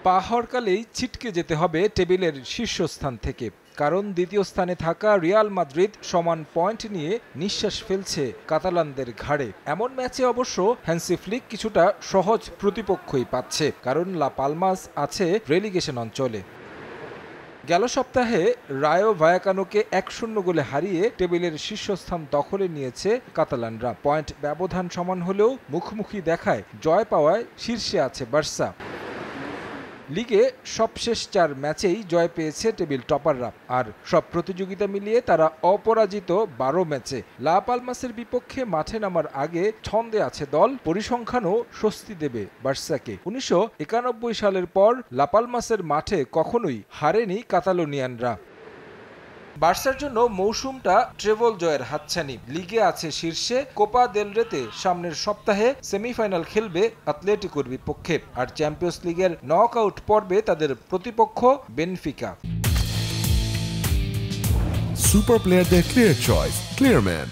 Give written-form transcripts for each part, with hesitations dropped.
পা হরকালেই ছিটকে যেতে হবে টেবিলের শীর্ষস্থান থেকে, কারণ দ্বিতীয় স্থানে থাকা রিয়াল মাদ্রিদ সমান পয়েন্ট নিয়ে নিঃশ্বাস ফেলছে কাতালানদের ঘাড়ে। এমন ম্যাচে অবশ্য হ্যান্সি ফ্লিক কিছুটা সহজ প্রতিপক্ষই পাচ্ছে, কারণ লা পালমাস আছে রেলিগেশন অঞ্চলে। গেল সপ্তাহে রায়ো ভায়াকানোকে ১-০ গোলে হারিয়ে টেবিলের শীর্ষস্থান দখলে নিয়েছে কাতালানরা। পয়েন্ট ব্যবধান সমান হলেও মুখোমুখি দেখায় জয় পাওয়ায় শীর্ষে আছে বার্সা। লিগে সবশেষ ৪ ম্যাচেই জয় পেয়েছে টেবিল টপাররা, আর সব প্রতিযোগিতা মিলিয়ে তারা অপরাজিত ১২ ম্যাচে। লা পালমাসের বিপক্ষে মাঠে নামার আগে ছন্দে আছে দল, পরিসংখ্যানও স্বস্তি দেবে বার্সাকে। ১৯৯১ সালের পর লা পালমাসের মাঠে কখনোই হারেনি কাতালোনিয়ানরা। বার্সার জন্য মৌসুমটা ট্রেবল জয়ের হাতছানি। লিগে আছে শীর্ষে, কোপা দেল রেতে সামনের সপ্তাহে সেমিফাইনাল খেলবে আতলেটিকোর বিপক্ষে, আর চ্যাম্পিয়ন্স লিগের নকআউট পর্বে তাদের প্রতিপক্ষ বেনফিকা। সুপার প্লেয়ারদের ক্লিয়ার চয়েস, ক্লিয়ারম্যান।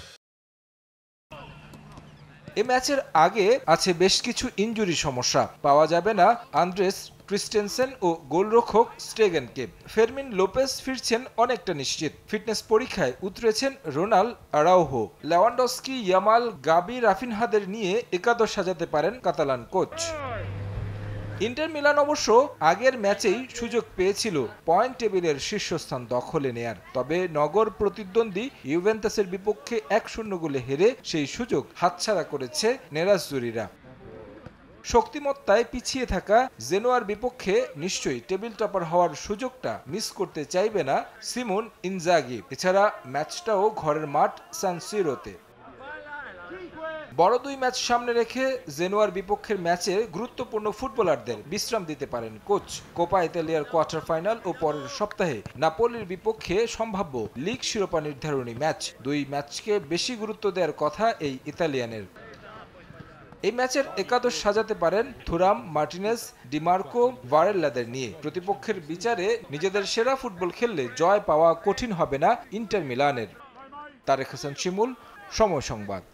এ ম্যাচের আগে আছে বেশ কিছু ইনজুরি সমস্যা। পাওয়া যাবে না আন্দ্রেস ক্রিস্টেনসেন ও গোলরক্ষক স্টেগেনকে। ফেরমিন লোপেজ ফিরছেন অনেকটা নিশ্চিত। ফিটনেস পরীক্ষায় উতরেছেন রোনাল আরাউহো। লেভানডস্কি, ইয়ামাল, গাবি, রাফিনহাদের নিয়ে একাদশ সাজাতে পারেন কাতালান কোচ। ইন্টার মিলান অবশ্য আগের ম্যাচেই সুযোগ পেয়েছিল পয়েন্ট টেবিলের শীর্ষস্থান দখলে নেয়ার, তবে নগর প্রতিদ্বন্দ্বী ইউভেন্টাসের বিপক্ষে ১-০ গোলে হেরে সেই সুযোগ হাতছাড়া করেছে নেরাজ্জুরিরা। শক্তিমত্তায় পিছিয়ে থাকা জেনোয়ার বিপক্ষে নিশ্চয়ই টেবিল টপার হওয়ার সুযোগটা মিস করতে চাইবে না সিমোন ইনজাগি। এছাড়া ম্যাচটাও ঘরের মাঠ সান সিরোতে। বড় ২ ম্যাচ সামনে রেখে জেনোয়ার বিপক্ষের ম্যাচে গুরুত্বপূর্ণ ফুটবলারদের বিশ্রাম দিতে পারেন কোচ। কোপা ইতালিয়ার কোয়ার্টার ফাইনাল ও পরের সপ্তাহে নাপোলির বিপক্ষে সম্ভাব্য লিগ শিরোপা নির্ধারণী ম্যাচ। ২ ম্যাচকে বেশি গুরুত্ব দেওয়ার কথা এই ইতালিয়ানের। এই ম্যাচের একাদশ সাজাতে পারেন থুরাম, মার্টিনেজ, ডিমার্কো, ভারেল্লাদের নিয়ে। প্রতিপক্ষের বিচারে নিজেদের সেরা ফুটবল খেললে জয় পাওয়া কঠিন হবে না ইন্টার মিলানের। তারেক হাসান শিমুল, সময় সংবাদ।